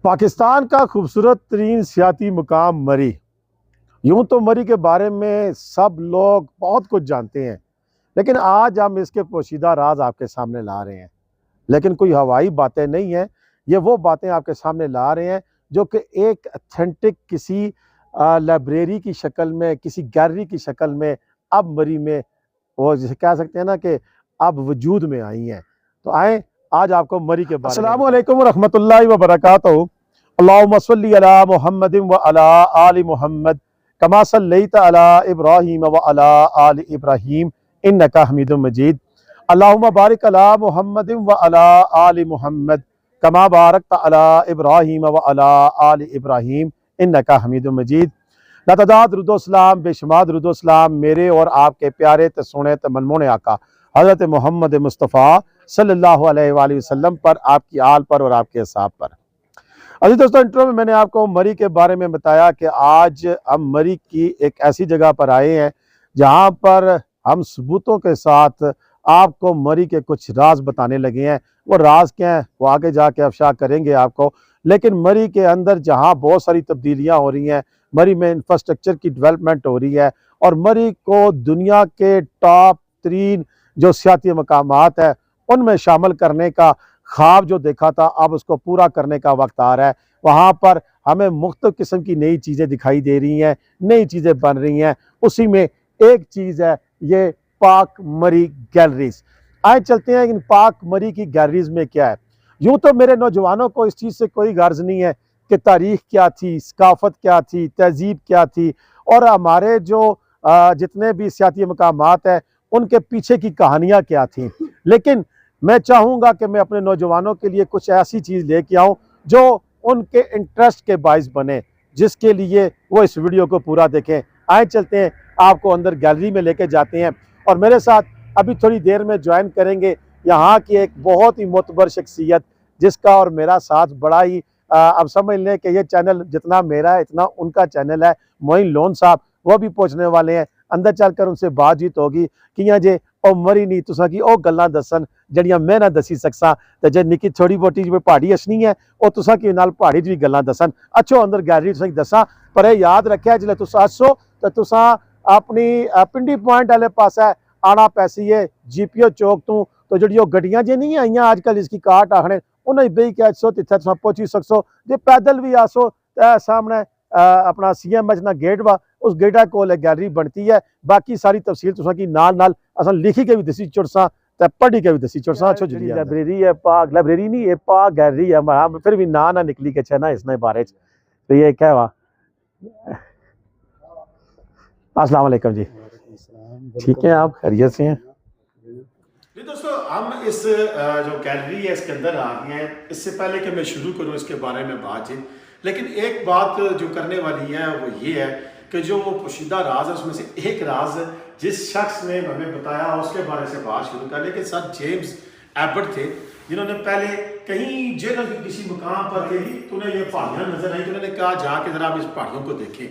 پاکستان کا خوبصورت ترین سیاحتی مقام مری۔ یوں تو مری کے بارے میں سب لوگ بہت کچھ جانتے ہیں، لیکن آج ہم اس کے پوشیدہ راز آپ کے سامنے لا رہے ہیں۔ لیکن کوئی ہوائی باتیں نہیں ہیں، یہ وہ باتیں آپ کے سامنے لا رہے ہیں جو کہ ایک اتھینٹک کسی لائبریری کی شکل میں، کسی گیلری کی شکل میں اب مری میں، وہ جسے کہہ سکتے ہیں نا کہ اب وجود میں آئی ہیں۔ تو آئیں آج آپ کو مری کے بارے میں۔ السلام علیکم ورحمۃ اللہ وبرکاتہ۔ اللہم صلی علی محمد وعلی آل محمد کما صلیت علی ابراہیم وعلی آل ابراہیم انکا حمید مجید۔ اللہم بارک علی محمد وعلی آل محمد کما بارکت علی ابراہیم وعلی آل ابراہیم انکا حمید مجید۔ لاتعداد درود و سلام، بے شمار درود و سلام میرے اور آپ کے پیارے تے سونے تے منمونے آقا حضرت محمد مصطفیٰ صلی اللہ علیہ وآلہ وسلم پر، آپ کی آل پر اور آپ کے اصحاب پر۔ عزیز دوستو، انٹرو میں نے آپ کو مری کے بارے میں بتایا کہ آج ہم مری کی ایک ایسی جگہ پر آئے ہیں جہاں پر ہم ثبوتوں کے ساتھ آپ کو مری کے کچھ راز بتانے لگے ہیں۔ وہ راز کیا ہیں وہ آگے جا کے افشا کریں گے آپ کو، لیکن مری کے اندر جہاں بہت ساری تبدیلیاں ہو رہی ہیں، مری میں انفراسٹرکچر کی ڈیولپمنٹ ہو رہی ہے اور مری کو دنیا کے ٹاپ ترین جو سیاحتی مقامات ہیں ان میں شامل کرنے کا خواب جو دیکھا تھا، اب اس کو پورا کرنے کا وقت آ رہا ہے۔ وہاں پر ہمیں مختلف قسم کی نئی چیزیں دکھائی دے رہی ہیں، نئی چیزیں بن رہی ہیں۔ اسی میں ایک چیز ہے یہ پاک مری گیلریز۔ آئے چلتے ہیں ان پاک مری کی گیلریز میں کیا ہے۔ یوں تو میرے نوجوانوں کو اس چیز سے کوئی غرض نہیں ہے کہ تاریخ کیا تھی، ثقافت کیا تھی، تہذیب کیا تھی، اور ہمارے جو جتنے بھی سیاحتی مقامات ہیں ان کے پیچھے کی کہانیاں کیا تھیں۔ لیکن میں چاہوں گا کہ میں اپنے نوجوانوں کے لیے کچھ ایسی چیز لے کے آؤں جو ان کے انٹرسٹ کے باعث بنے، جس کے لیے وہ اس ویڈیو کو پورا دیکھیں۔ آئیں چلتے ہیں، آپ کو اندر گیلری میں لے کے جاتے ہیں، اور میرے ساتھ ابھی تھوڑی دیر میں جوائن کریں گے یہاں کی ایک بہت ہی معتبر شخصیت، جس کا اور میرا ساتھ بڑا ہی اب سمجھ لیں کہ یہ چینل جتنا میرا ہے اتنا ان کا چینل ہے۔ معین لون صاحب وہ بھی پہنچنے والے ہیں، اندر چل کر ان سے بات چیت ہوگی کہ جے او مری نہیں تساں کی او گلاں دسن جڑیاں میں نہ دسی سکساں، تے جے نکی تھوڑی بوٹی جو پہاڑی اشنی ہے او تساں کی نال پہاڑی بھی گلاں دسن۔ اچھو اندر گیلری تساں دساں، پر اے یاد رکھیا جلے تساں اسو تے تساں اپنی پنڈی پوائنٹ والے پاسے آنا پیسی ہے جی پی او چوک تو جڑی گڈیاں جے نہیں آئیاں آج کل اس کی کاٹ آکھنے انہیں بے کہ سو تتھے تساں پہنچی سکسو۔ جے پیدل بھی آسو تے سامنے اپنا سی ایم ایچ نا گیٹ وا، اس گیٹا کول گیلری بنتی ہے۔ باقی ساری تفصیل تساں کی نال اساں لکھی کے بھی دسی چڑساں تے پڑھی کے بھی دسی چڑساں۔ اچھو جڑی لائبریری ہے، پاک لائبریری نہیں، یہ پاک گیلری ہے ہمارا، پھر بھی نہ نکلی کہ چھنا اس نے بارے تو یہ کیا ہوا۔ السلام علیکم جی، ٹھیک ہیں آپ، خیریت سے ہیں؟ جی دوستو، ہم اس جو گیلری ہے اس کے اندر آ گئے ہیں۔ اس سے پہلے کہ میں شروع کروں اس کے بارے میں بات چیت، لیکن ایک بات جو کرنے والی ہے وہ یہ ہے کہ جو پوشیدہ راز ہے اس میں سے ایک راز جس شخص نے ہمیں بتایا اس کے بارے سے بات شروع کر لیں کہ سر جیمز ایبٹ تھے، جنہوں نے پہلے کہیں جیل کے کسی مقام پر تھے تو انہیں یہ پہاڑیاں نظر آئیں، انہوں نے کہا جا کے ذرا آپ اس پہاڑیوں کو دیکھیں۔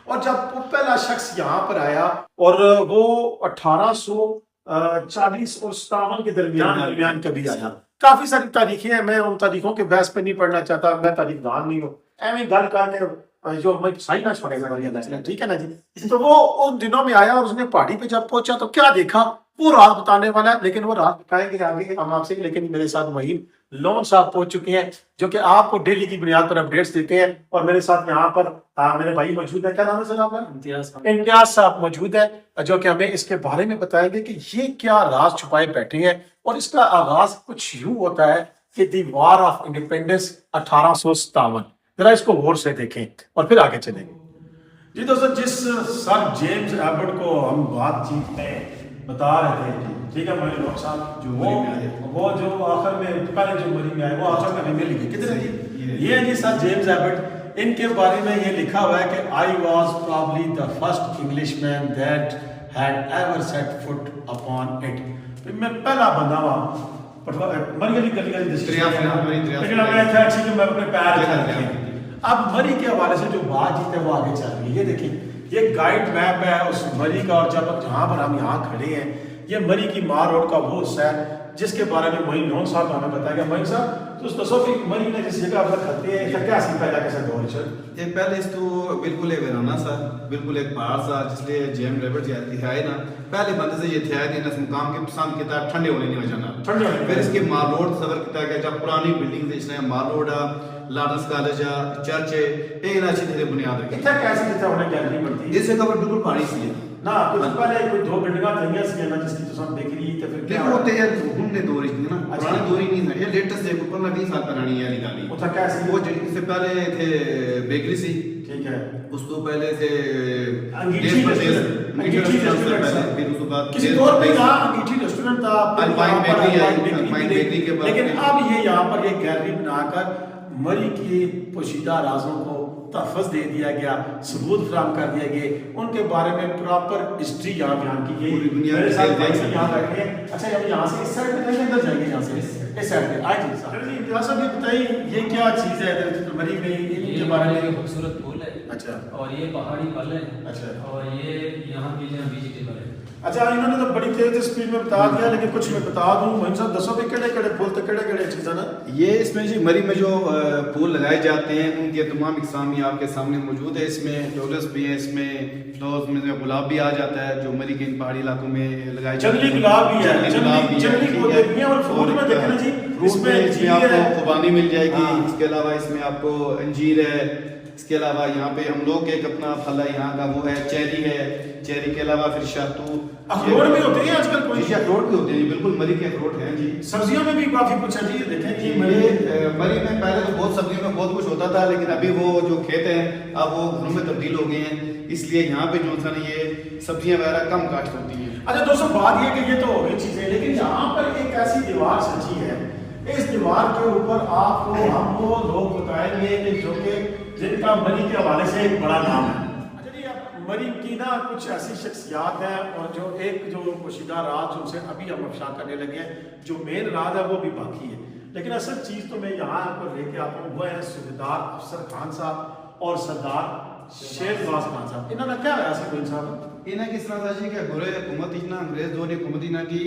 اور جب وہ پہلا شخص یہاں پر آیا اور وہ 1840 اور 57 کے درمیان کبھی آیا۔ کافی ساری تاریخیں ہیں، میں ان تاریخوں کے بحث پہ نہیں پڑھنا چاہتا، میں تاریخ دان نہیں ہوں، ایویں گل کرنے جو میں صحیح نہ چھوڑے گا، ٹھیک ہے نا جی۔ تو وہ ان دنوں میں آیا اور اس نے پہاڑی پہ جب پہنچا تو کیا دیکھا وہ راز بتانے والا ہے، لیکن وہ راز بتائیں گے آگے ہم آپ سے۔ لیکن میرے ساتھ معین لون صاحب پہنچ چکے ہیں جو کہ آپ کو ڈیلی کی بنیاد پر اپڈیٹس دیتے ہیں، اور میرے ساتھ یہاں پر میرے بھائی موجود ہیں، کیا نام ہے سر آپ کا؟ امتیاز صاحب موجود ہے، جو کہ ہمیں اس کے بارے میں بتائیں گے کہ یہ کیا راز چھپائے بیٹھے ہیں۔ اور اس کا آغاز کچھ یوں ہوتا ہے کہ دی وار آف انڈیپینڈنس 1857، ذرا اس کو غور سے دیکھیں اور پھر آگے چلیں گے۔ جی دوستو، جس سر جیمز ایبٹ کو ہم بات چیت میں بتا رہے تھے، ٹھیک ہے مولانا ڈاکٹر صاحب، جو وہ جو آخر میں پہلے جو مری میں آئے وہ آخر میں ہمیں لکھے کتنے جی یہ ہے جی سر جیمز ایبٹ۔ ان کے بارے میں یہ لکھا ہوا ہے کہ I was probably the first Englishman that had ever set foot upon it۔ میں پہلا بندہ ہوا مری علی گلی گلی لیکن میں کہا ٹھیک ہے میں اپنے پیر چل رہے ہیں۔ اب مری کے حوالے سے جو بات چیت ہے وہ آگے چل رہی ہے۔ یہ دیکھیں یہ گائیڈ میپ ہے اس مری کا، اور جب جہاں پر ہم یہاں کھڑے ہیں یہ مری کی مار روڈ کا وہ حصہ ہے جس کے بارے میں معین لون صاحب ہمیں بتایا گیا. معین صاحب تو دسو کہ مری نے جس جگہ پر کھتے ہیں کیا سی پہلا کیسا دور ہے؟ یہ پہلے اس تو بالکل ایک ویرانا سا، بالکل ایک پہاڑ سا، جس لیے جیم ریبٹ یہ آئے نا پہلے بندے سے یہ تھے آئے اس مقام کے پسند کیا ٹھنڈے ہونے نہیں وجہ نا. پھر اس کے مال روڈ سفر کیا گیا جب پرانی بلڈنگ سے اس نے مال روڈ لارنس کالج چرچ ہے یہ نا اچھی طرح بنیاد رکھی. کتنا کیسے جتنا ہونے گیلری بنتی اس جگہ پر بالکل پہاڑی سی ہے نا. کچھ پہلے کوئی دو بلڈنگاں تھیں سی نا جس کی تو سب دیکھ رہی تو پھر کیا ہوتے ہیں ہم نے دور ہی نا پرانے دور ہی نہیں ہے. یہ لیٹسٹ ہے 15-20 سال پرانی ہے نکالی. وہ تھا کیسے وہ جن سے پہلے تھے بیکری سی، ٹھیک ہے، اس تو پہلے سے انگیٹھی کسی طور پہ یہاں انگیٹھی ریسٹورنٹ تھا، الپائن بیکری ہے، الپائن بیکری کے بعد لیکن اب یہ یہاں پر ایک گیلری بنا کر مری کی پوشیدہ رازوں کو تحفظ دے دیا گیا، ثبوت فراہم کر دیے گئے، ان کے بارے میں پراپر ہسٹری یہاں بیان کی گئی. میرے ساتھ بھائی سے یہاں بیٹھے ہیں. اچھا یہاں سے اس سائڈ پہ جائیں گے، اندر جائیں گے یہاں سے اس سائڈ پہ آئے جی صاحب. جی امتیاز صاحب یہ بتائیے یہ کیا چیز ہے ادھر مری میں؟ ان کے بارے میں خوبصورت پھول ہے. اچھا. اور یہ پہاڑی پھل ہے. اچھا. اور یہ یہاں کی جو ویجیٹیبل ہے. اچھا انہوں نے تو بڑی تیز اسپیڈ میں بتا دیا لیکن کچھ میں بتا دوں. معین صاحب دسو بھی کڑے کڑے پھول تو کڑے کڑے چیزیں نا یہ اس میں جی مری میں جو پھول لگائے جاتے ہیں ان کے تمام اقسام یہ آپ کے سامنے موجود ہے. اس میں ڈولس بھی ہے، اس میں فلوز میں گلاب بھی آ جاتا ہے جو مری کے ان پہاڑی علاقوں میں لگائے جاتے ہیں. جنگلی گلاب بھی ہے، جنگلی پودے بھی ہیں. اور فروٹ میں دیکھیں نا جی اس میں آپ کو خوبانی مل جائے گی. اس کے علاوہ اس میں آپ کو انجیر ہے. اس کے علاوہ یہاں پہ ہم لوگ ایک اپنا پھل ہے یہاں کا وہ ہے چیری ہے. چیری کے علاوہ پھر شہتوت، اخروٹ بھی ہوتے ہیں آج کل. کوئی جی اخروٹ بھی ہوتے ہیں بالکل مری کے اخروٹ ہیں جی. سبزیوں میں بھی کافی کچھ ہے جی. دیکھیں جی مری میں پہلے تو بہت سبزیوں میں بہت کچھ ہوتا تھا لیکن ابھی وہ جو کھیت ہیں اب وہ گھروں میں تبدیل ہو گئے ہیں، اس لیے یہاں پہ جو ہے یہ سبزیاں وغیرہ کم کاشت ہوتی ہیں. اچھا دوستوں بات یہ کہ یہ تو ہو گئی چیزیں لیکن یہاں پر ایک ایسی دیوار سجی ہے. اس دیوار کے اوپر آپ کو ہم کو لوگ بتائیں گے کہ جو کہ جن کا مری کے حوالے سے ایک بڑا نام ہے. اچھا جی مری کی نا کچھ ایسی شخصیات ہیں اور جو ایک جو پوشیدہ راز ان سے ابھی ہم افشا کرنے لگے ہیں، جو مین راز ہے وہ بھی باقی ہے. لیکن اصل چیز تو میں یہاں پر لے کے آتا ہوں وہ ہے صوبیدار افسر خان صاحب اور سردار شیر نواز خان صاحب. انہوں نے کیا ہے ایسے صاحب انہیں کس طرح تھا جی کہ گورے حکومت اتنا انگریز دور حکومت نہ کی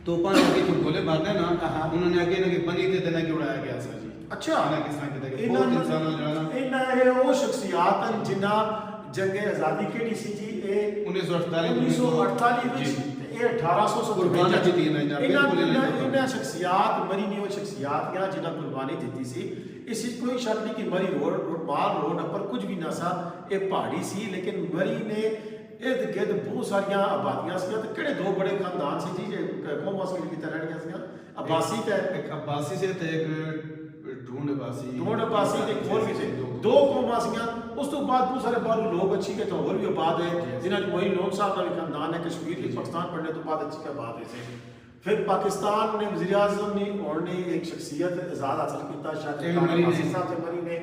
تو پانی کی تو گولے مارنے نا انہوں نے آگے نہ کہ پنی دے دینا کہ اڑایا گیا سر جی. اچھا انہیں کس طرح کہتا ہے کہ بہت انسان لڑانا انہیں وہ شخصیات ہیں جنہ جنگ آزادی کے ڈی سی جی 1948 یہ 1800 شخصیات مری نے وہ شخصیات کیا جنہیں قربانی دیتی سی. اس چیز کوئی شک نہیں کہ مری روڈ مال روڈ پر کچھ بھی نہ سا یہ پہاڑی سی لیکن مری نے ارد گرد بہت ساریاں آبادیاں سی. کہڑے دو بڑے خاندان سے جی قوم واسطے کی طرح رہنیاں سی. عباسی تے ایک عباسی سے تے ایک ڈھونڈ عباسی تے اور بھی تھے دو قوم واسیاں. اس تو بعد بہت سارے باہر لوگ اچھی کے تو اور بھی آباد ہے جنہاں معین لون صاحب کا بھی خاندان ہے کشمیر کے پاکستان پڑھنے تو بعد اچھی کے آباد ہے. پھر پاکستان نے وزیر اعظم نے اور نے ایک شخصیت اعزاز حاصل کیتا شاہد عباسی صاحب سے مری نے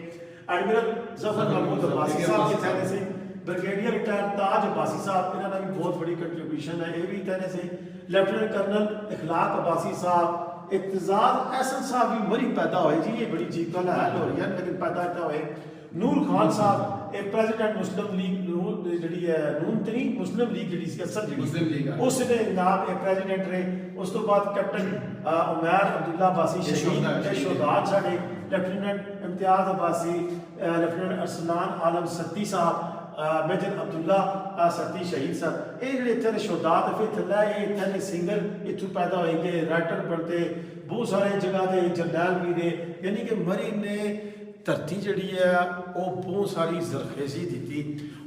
ایڈمرل ظفر محمود عباسی صاحب کے تھے سے بریگیڈیئر ریٹائر تاج عباسی صاحب انہوں نے بھی بہت بڑی کنٹریبیوشن ہے. یہ بھی کہنے سے لیفٹیننٹ کرنل اخلاق عباسی صاحب اعتزاز احسن صاحب بھی مری پیدا ہوئے جی. یہ بڑی عجیب گل ہے ہو رہی ہے لیکن پیدا ہوئے. نور خان صاحب ایک پریزیڈنٹ مسلم لیگ جڑی ہے نون تری مسلم لیگ جڑی سی اصل جڑی اس نے نام ایک پریزیڈنٹ رہے. اس تو بعد کیپٹن عمیر عبداللہ عباسی شہید شہداء ساڈے لیفٹیننٹ امتیاز عباسی لیفٹیننٹ ارسلان عالم ستی صاحب میجر عبداللہ ستی شہید صاحب یہ جڑے اتنے شہداء تے پھر تھلے یہ اتنے سنگر اتوں پیدا ہوئے گے رائٹر بنتے بہت سارے جگہ دے جرنیل بھی دے. یعنی کہ مری نے دھرتی جڑی ہے وہ بہت ساری زرخیزی دیتی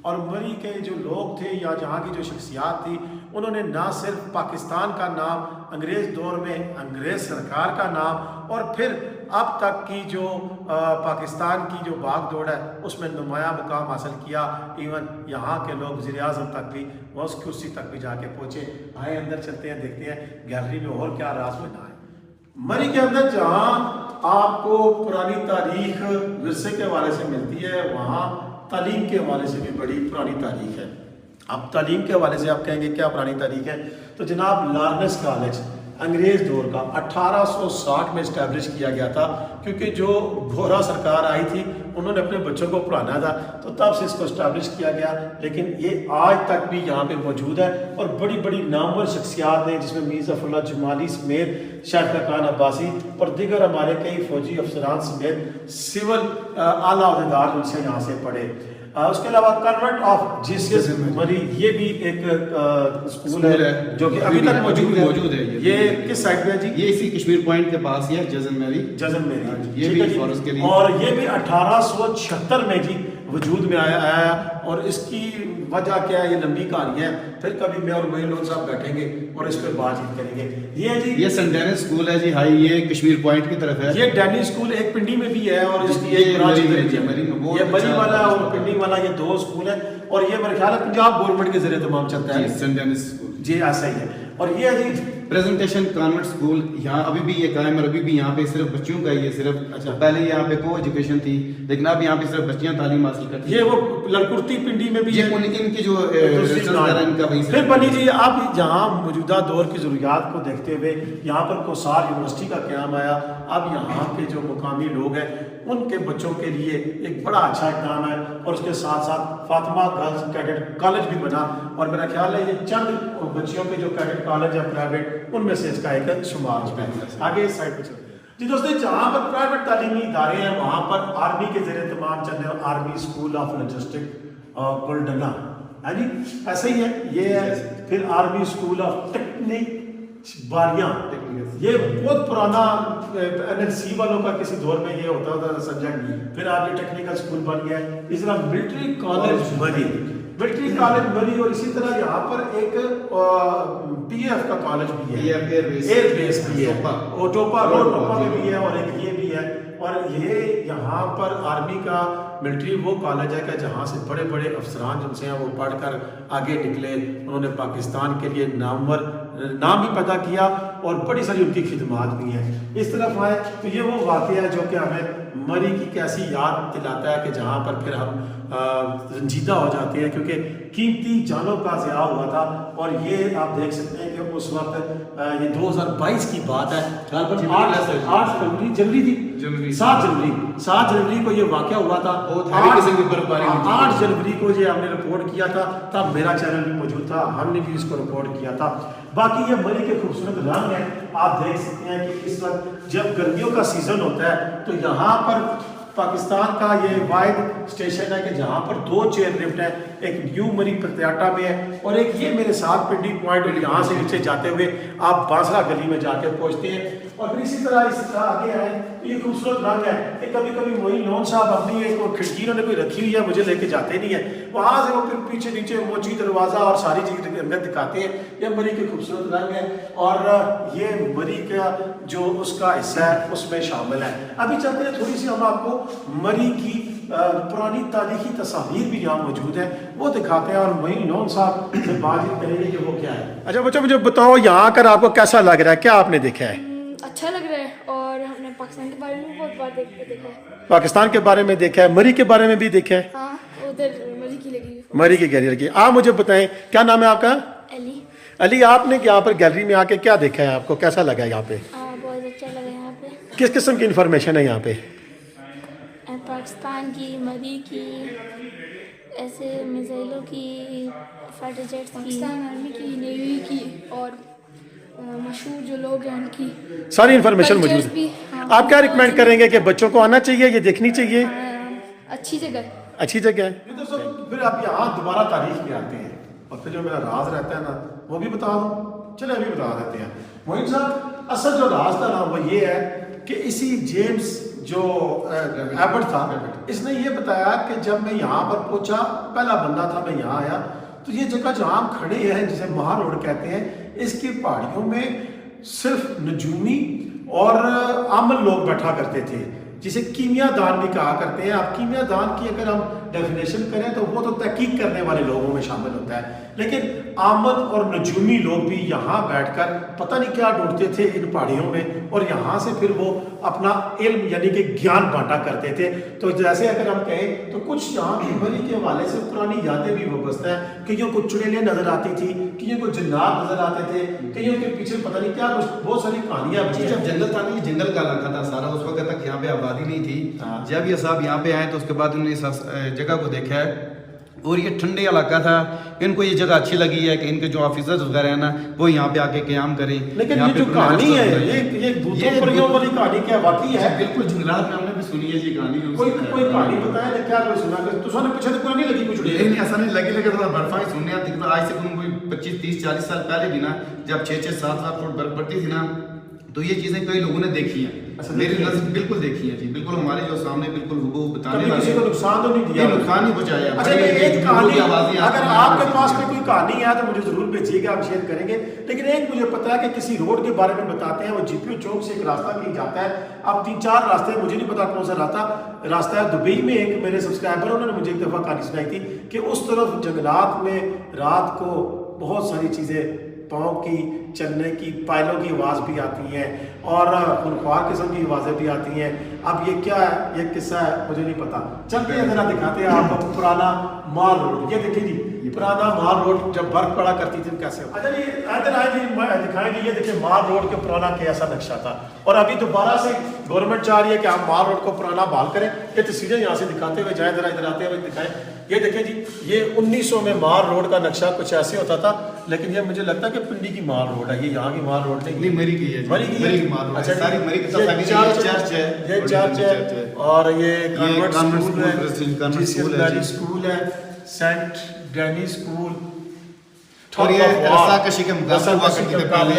اور مری کے جو لوگ تھے یا جہاں کی جو شخصیات تھی انہوں نے نہ صرف پاکستان کا نام انگریز دور میں انگریز سرکار کا نام اور پھر اب تک کی جو پاکستان کی جو بھاگ دوڑ ہے اس میں نمایاں مقام حاصل کیا. ایون یہاں کے لوگ وزیر اعظم تک بھی وہ اس کرسی تک بھی جا کے پہنچے. آئے اندر چلتے ہیں دیکھتے ہیں گیلری میں اور کیا راز بنا ہے. مری کے اندر جہاں آپ کو پرانی تاریخ ورثے کے حوالے سے ملتی ہے وہاں تعلیم کے حوالے سے بھی بڑی پرانی تاریخ ہے. اب تعلیم کے حوالے سے آپ کہیں گے کیا پرانی تاریخ ہے تو جناب لارنس کالج انگریز دور کا 1860 میں اسٹیبلش کیا گیا تھا، کیونکہ جو گھورا سرکار آئی تھی انہوں نے اپنے بچوں کو پڑھانا تھا، تو تب سے اس کو اسٹیبلش کیا گیا، لیکن یہ آج تک بھی یہاں پہ موجود ہے، اور بڑی بڑی نامور شخصیات ہیں جس میں میر ظفر اللہ جمالی سمیت شاہد خاقان عباسی اور دیگر ہمارے کئی فوجی افسران سمیت سول اعلیٰ عہدیدار ان سے یہاں سے پڑھے۔ اس کے علاوہ کنونٹ آف جیسس مری یہ بھی ایک اسکول ہے جو کہ ابھی تک موجود ہے۔ یہ کس سائٹ پہ ہے جی؟ یہ اسی کشمیر پوائنٹ کے پاس ہی ہے، جزن میری، یہ بھی فارسٹ کے لیے، اور یہ بھی 1876 میں جی وجود میں آیا، اور اس کی وجہ کیا ہے یہ لمبی کہانی ہے، پھر کبھی میں اور معین لون صاحب بیٹھیں گے اور اس پہ بات چیت کریں گے۔ یہ جی یہ سنٹ ڈینس اسکول ہے جی ہائی، یہ کشمیر پوائنٹ کی طرف ہے۔ یہ ڈینی اسکول ایک پنڈی میں بھی ہے اور اس کی ایک برانچ ہے، یہ مری والا اور پنڈی والا، یہ دو اسکول ہیں، اور یہ میرے خیال ہے پنجاب گورنمنٹ کے ذریعے تمام چلتا ہے سنٹ ڈینس اسکول جی، ایسا ہی ہے۔ اور یہ جی پریزنٹیشن کانوینٹ اسکول یہاں ابھی بھی یہ قائم ہے، ابھی بھی یہاں پہ صرف بچیوں کا ہی ہے صرف، اچھا پہلے یہاں پہ کو ایجوکیشن تھی لیکن اب یہاں پہ صرف بچیاں تعلیم حاصل کرتی ہیں۔ یہ وہ لڑکرتی پنڈی میں بھی ہے، ان کی جو ان کا وہی پھر بنی جی اب یہاں موجودہ دور کی ضروریات کو دیکھتے ہوئے یہاں پر کوسار یونیورسٹی کا قیام آیا، اب یہاں کے جو مقامی لوگ ہیں ان کے بچوں کے لیے ایک بڑا اچھا اقدام ہے، اور اس کے ساتھ ساتھ فاطمہ گرلز کیڈٹ کالج بھی بنا، اور میرا خیال ہے یہ چند بچیوں کے جو کیڈٹ کالج ہے پرائیویٹ ان میں سے اس کا ایک شمار ہے۔ آگے اس سائڈ پہ چلتے ہیں جی دوستو، جہاں پر پرائیویٹ تعلیمی ادارے ہیں وہاں پر آرمی کے ذریعے تمام چل رہے ہیں، آرمی اسکول آف لاجسٹک گولڈنا ہے جی، ایسا ہی ہے، یہ ہے۔ پھر آرمی اسکول آف ٹیکنک باریاں، یہ بہت پرانا NLC والوں کا کسی دور میں یہ ہوتا تھا سبجیکٹ، پھر آپ یہ ٹیکنیکل اسکول بن گیا ہے۔ اس طرح ملٹری کالج مری، ملٹری کالج مری، اور اسی طرح یہاں پر ایک PF کا کالج بھی ہے، ایئر بیس بھی ہے، اور ٹوپا میں بھی ہے، اور ایک یہ بھی ہے، اور یہ یہاں پر آرمی کا ملٹری وہ کالج ہے کہ جہاں سے بڑے بڑے افسران جن سے ہیں وہ پڑھ کر آگے نکلے، انہوں نے پاکستان کے لیے نامور نام بھی پیدا کیا، اور بڑی ساری ان کی خدمات بھی ہیں۔ اس طرف آئے تو یہ وہ واقعہ ہے جو کہ ہمیں مری کی کیسی یاد دلاتا ہے کہ جہاں پر پھر ہم رنجیدہ ہو جاتے ہیں، کیونکہ قیمتی جانوں کا ضیاع ہوا تھا، اور یہ آپ دیکھ سکتے ہیں کہ اس وقت یہ 2022 کی بات ہے، 8 جنوری تھی، 7 جنوری کو یہ واقعہ ہوا تھا، 8 جنوری کو یہ ہم نے رپورٹ کیا تھا، تب میرا چینل بھی موجود تھا، ہم نے بھی اس کو رپورٹ کیا تھا۔ باقی یہ مری کے خوبصورت رنگ ہیں، آپ دیکھ سکتے ہیں کہ اس وقت جب گرمیوں کا سیزن ہوتا ہے تو یہاں پر پاکستان کا یہ واحد اسٹیشن ہے کہ جہاں پر 2 چیئر لفٹ ہیں، ایک نیو مری پرتیاٹا میں ہے، اور ایک یہ میرے ساتھ پنڈی پوائنٹ، اور یہاں سے نیچے جاتے ہوئے آپ بانسرا گلی میں جا کے پہنچتے ہیں۔ اور پھر اسی طرح آگے آئے تو یہ خوبصورت رنگ ہے کہ کبھی کبھی معین لون صاحب اپنی ایک کھڑکی انہوں نے کوئی رکھی ہوئی ہے، مجھے لے کے جاتے نہیں ہیں، وہاں سے وہ پھر پیچھے نیچے موچی دروازہ اور ساری چیز رنگت دکھاتے ہیں۔ یہ مری کے خوبصورت رنگ ہے، اور یہ مری کا جو اس کا حصہ ہے اس میں شامل ہے۔ ابھی چلتے ہیں تھوڑی سی ہم آپ کو مری کی پرانی تاریخی تصاویر بھی یہاں موجود ہیں وہ دکھاتے ہیں، اور معین لون صاحب سے بات چیت کریں گے کہ وہ کیا ہے۔ اچھا بچوں مجھے بتاؤ یہاں آ کر آپ کو کیسا لگ رہا ہے، کیا آپ نے دیکھا ہے؟ اچھا لگ رہا ہے، اور ہم نے پاکستان کے بارے میں بہت بار دیکھا ہے۔ پاکستان کے بارے میں دیکھا ہے، مری کے بارے میں بھی دیکھا ہے؟ ہاں، ادھر مری کی لگی، مری کی گیلری لگی۔ آپ مجھے بتائیں کیا نام ہے آپ کا؟ علی، آپ نے یہاں پر گیلری میں آ کے کیا دیکھا ہے، آپ کو کیسا لگا یہاں پہ؟ بہت اچھا لگا یہاں پہ۔ کس قسم کی انفارمیشن ہے یہاں پہ؟ پاکستان کی، مری کی، ایسے میزائلوں کی، فائٹر جیٹس کی، پاکستان آرمی کی، نیوی کی، اور مشہور جو لوگ ہیں ان کی ساری انفارمیشن موجود ہے۔ آپ کیا ریکمینڈ کریں گے کہ بچوں کو آنا چاہیے، یہ دیکھنی چاہیے؟ اچھی جگہ، اچھی جگہ ہے۔ پھر آپ یہاں دوبارہ تاریخ پہ آتے ہیں، اور پھر جو میرا راز رہتا ہے نا وہ بھی بتا دوں، چلے ابھی بتا دیتے ہیں۔ معین صاحب اصل جو راز تھا نا وہ یہ ہے کہ اسی جیمز جو ایبٹ تھا، اس نے یہ بتایا کہ جب میں یہاں پر پہنچا، پہلا بندہ تھا، میں یہاں آیا تو یہ جگہ جہاں ہم کھڑے ہیں جسے مہا روڈ کہتے ہیں، اس کی پہاڑیوں میں صرف نجومی اور عامل لوگ بیٹھا کرتے تھے، جسے کیمیا دان بھی کہا کرتے ہیں۔ اب کیمیا دان کی اگر ہم ڈیفینیشن کریں تو وہ تو تحقیق کرنے والے لوگوں میں شامل ہوتا ہے، لیکن عامل اور نجومی لوگ بھی یہاں بیٹھ کر پتہ نہیں کیا ڈھونڈتے تھے ان پہاڑیوں میں، اور یہاں سے پھر وہ اپنا علم یعنی کہ گیان بانٹا کرتے تھے. تو جیسے اگر ہم کہیں تو کچھ یہاں کی مری کے حوالے سے پرانی یادیں بھی وابستہ ہیں. کئیوں کو چڑیلیں نظر آتی تھی, کئیوں کو جنات نظر آتے تھے, کئیوں کے پیچھے پتہ نہیں کیا کچھ بہت ساری کہانیاں. جب جنگل تھا نہیں, جنگل کا علاقہ تھا سارا, اس وقت تک یہاں پہ آبادی نہیں تھی. جب یہ صاحب یہاں پہ آئے تو اس کے بعد انہوں نے اس جگہ کو دیکھا ہے, اور یہ ٹھنڈے علاقہ تھا. ان کو یہ جگہ اچھی لگی ہے کہ ان کے جو آفیسرز وغیرہ ہیں نا وہ یہاں پہ آ کے قیام کریں. لیکن یہ جو کہانی ہے یہ بھوتوں پریوں والی کہانی کیا واقعی ہے؟ بالکل جنگلات میں ہم نے بھی سنی ہے جی کہانی. کوئی کہانی بتایا نا, کیا کوئی سنا کہ تو نے پیچھے تو کوئی نہیں لگی کچھ نہیں ایسا نہیں لگی, لیکن برفا ہی سننے آتی تھی. آج سے کوئی 25 30 40 سال پہلے بھی نا, جب 6 6 7 7 فٹ برف پڑتی تھی نا, تو یہ چیزیں کئی لوگوں نے دیکھی ہیں. میری نظر بالکل دیکھی ہے جی, بالکل ہمارے جو سامنے بالکل ہبو بتانے والے. کسی کو نقصان تو نہیں دیا, نقصان نہیں پہنچایا. اچھا ایک کہانی اگر آپ کے پاس میں کوئی کہانی ہے تو مجھے ضرور بھیجیے گا, ہم شیئر کریں گے. لیکن ایک مجھے پتا ہے کہ کسی روڈ کے بارے میں بتاتے ہیں, وہ جی پی او چوک سے ایک راستہ کہیں جاتا ہے. اب 3 4 راستے, مجھے نہیں پتا کون سا راستہ ہے. دبئی میں ایک میرے سبسکرائبر انہوں نے مجھے ایک دفعہ کہانی سنائی تھی کہ اس طرف جنگلات میں رات کو بہت ساری چیزیں, پاؤں کی چلنے کی, پائلوں کی آواز بھی آتی ہیں اور خونخوار قسم کی آوازیں بھی آتی ہیں. اب یہ کیا ہے, یہ قصہ ہے, مجھے نہیں پتا. چلتے ہیں ذرا دکھاتے ہیں آپ کو پرانا مال روڈ. یہ دیکھیں جی پرانا مال روڈ جب برف پڑا کرتی تھی کیسے. اچھا جی ادھر آئے جی, دکھائیں جی. یہ دیکھیں مال روڈ کے پرانا کیسا نقشہ تھا, اور ابھی دوبارہ سے گورنمنٹ چاہ رہی ہے کہ آپ مال روڈ کو پرانا بحال کریں. یہ تصویریں یہاں سے دکھاتے ہوئے جائیں, ذرا ادھر آتے ہوئے دکھائیں. یہ دیکھیں جی, یہ 1900 میں مال روڈ کا نقشہ کچھ ایسے ہوتا تھا, لیکن یہ مجھے لگتا ہے کہ پنڈی کی مال روڈ ہے, یہ یہاں کی مال روڈ نہیں, مری کی ہے. مری کی مال روڈ. اچھا ساری مری کی چرچ ہے, یہ چرچ ہے, اور یہ کانوینٹ سکول ہے, سکول ہے, سینٹ ڈینی سکول. اور یہ رسا کشی کے مقابلے ہوا کرتی تھے پہلے,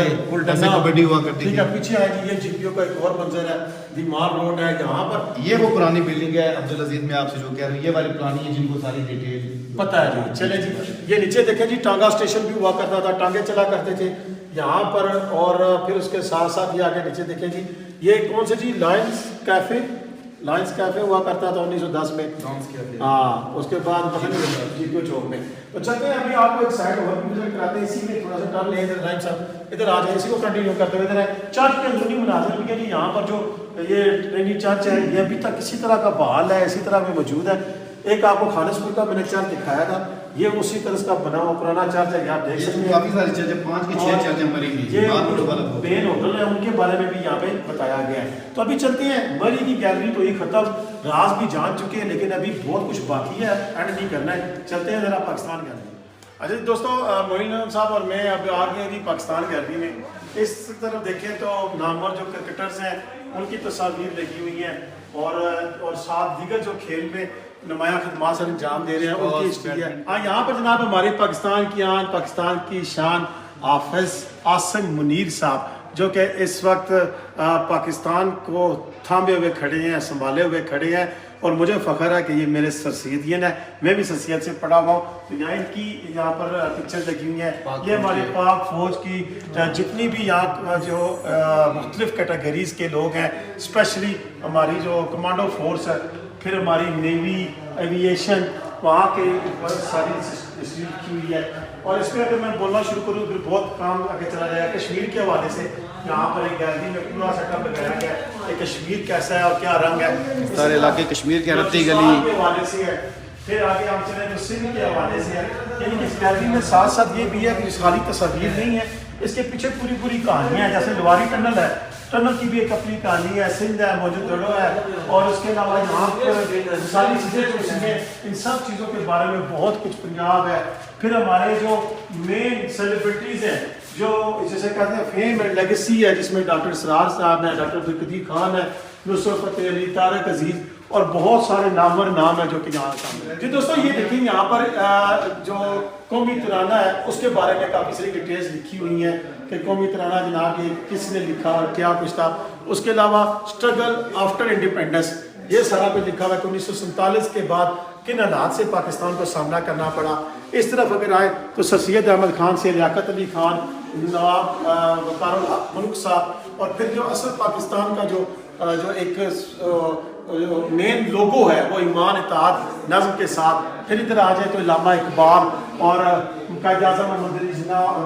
ایسے کبڈی ہوا کرتی تھی. پیچھے ہے جی, یہ جی پی او کا ایک اور منظر ہے, دی مال روڈ ہے یہاں پر. یہ وہ پرانی بلڈنگ ہے عبدالعزیز میں آپ سے جو کہہ رہے ہیں, یہ والی پرانی ہے جن کو ساری ڈیٹیل پتہ ہے جی. چلے جی, یہ نیچے دیکھیں جی, ٹانگا اسٹیشن بھی ہوا کرتا تھا, ٹانگے چلا کرتے تھے یہاں پر. اور پھر اس کے ساتھ ساتھ یہ آگے نیچے دیکھیں جی, یہ کون سے جی, لائنس کیفے ہوا کرتا تھا 1910 میں. ہاں, اس کے بعد پتہ نہیں جی پی او چوک میں. تو چلتے ہیں ابھی آپ کو ایک سائڈ اور بھی وزٹ کراتے ہیں. اسی میں تھوڑا سا ٹرن لیں, ادھر رائم صاحب ادھر آ جائیں, اسی کو کنٹینیو کرتے ہوئے. ادھر ہے چرچ کے اندرونی مناظر بھی ہے جی. یہاں پر جو یہ ٹرینی چرچ ہے, یہ ابھی تک اسی طرح کا بحال ہے, اسی طرح میں موجود ہے. ایک آپ کو خالصپور کا میں نے چرچ دکھایا تھا, یہ اسی طرح کا بنا ہوا پرانا چرچ ہے. آپ دیکھ سکتے ہیں کافی ساری چرچیں, 5 کی 6 چرچیں مری کی. یہ مین ہوٹل ہے, ان کے بارے میں بھی یہاں پہ بتایا گیا ہے. تو ابھی چلتے ہیں, مری کی گیلری تو یہ ختم, راز بھی جان چکے ہیں, لیکن ابھی بہت کچھ باقی ہے, اینڈ نہیں کرنا ہے. چلتے ہیں ذرا پاکستان گیلری. اچھا دوستوں, معین صاحب اور میں اب آ گئے جی پاکستان گیلری میں. اس طرف دیکھیں تو نامور جو کرکٹرز ہیں ان کی تصاویر لگی ہوئی ہیں, اور ساتھ دیگر جو کھیل میں نمایاں خدمات سے انجام دے رہے ہیں ان کی ہسٹری ہے. یہاں پر جناب ہمارے پاکستان کی آن, پاکستان کی شان حافظ عاصم منیر صاحب, جو کہ اس وقت پاکستان کو تھامے ہوئے کھڑے ہیں, سنبھالے ہوئے کھڑے ہیں. اور مجھے فخر ہے کہ یہ میرے سر سیدین ہے, میں بھی سر سید سے پڑھا ہوا ہوں. تو یہاں ان کی یہاں پر پکچر لگی ہوئی ہیں. یہ ہمارے پاک فوج کی جتنی بھی یہاں جو مختلف کیٹیگریز کے لوگ ہیں, اسپیشلی ہماری جو کمانڈو فورس ہے, پھر ہماری نیوی, ایوییشن, وہاں کے ساری ہسٹری لکھی ہوئی ہے. اور اس میں اگر میں بولنا شروع کروں پھر بہت کام آگے چلا جائے گا. کشمیر کے حوالے سے یہاں پر ایک گیلری میں پورا سیٹ اپ لگایا گیا ہے کہ کشمیر کیسا ہے اور کیا رنگ ہے. سارے علاقے کشمیر کے رتی گلی کے حوالے سے ہے. پھر آگے ہم چلیں تو سندھ کے حوالے سے ہے. یعنی اس گیلری میں ساتھ ساتھ یہ بھی ہے کہ خالی تصاویر نہیں ہے, اس کے پیچھے پوری کہانیاں ہیں. جیسے لواری ٹنل ہے, ٹنل کی بھی ایک اپنی کہانی ہے. سندھ ہے, موجود دڑو ہے, اور اس کے علاوہ یہاں پر ساری چیزیں جو چیزیں, ان سب چیزوں کے بارے میں بہت کچھ پنجاب ہے. پھر ہمارے جو مین سیلیبریٹیز ہیں, جو جسے کہتے ہیں فیم اینڈ لیگیسی ہے, جس میں ڈاکٹر اسرار صاحب ہیں, ڈاکٹر عبدالقدیر خان ہے, نصرت فتح علی, طارق عزیز, اور بہت سارے نامور نام ہیں جو کہ یہاں شامل ہیں. جی دوستوں, یہ دیکھیں یہاں پر جو قومی ترانہ ہے اس کے بارے میں کافی ساری ڈیٹیلز لکھی ہوئی ہیں کہ قومی ترانہ جناب یہ کس نے لکھا اور کیا کچھ تھا. اس کے علاوہ اسٹرگل آفٹر انڈیپینڈنس, یہ سارا پہ لکھا ہوا ہے کہ 1947 کے بعد کن حالات سے پاکستان کو سامنا کرنا پڑا. اس طرف اگر آئے تو سر سید احمد خان سے لیاقت علی خان, نواب وقار الحق ملک صاحب, اور پھر جو اصل پاکستان کا جو ایک مین لوگو ہے وہ ایمان, اطاعت, نظم کے ساتھ. پھر ادھر آ جائے تو علامہ اقبال اور قائد اعظم محمد علی جناح اور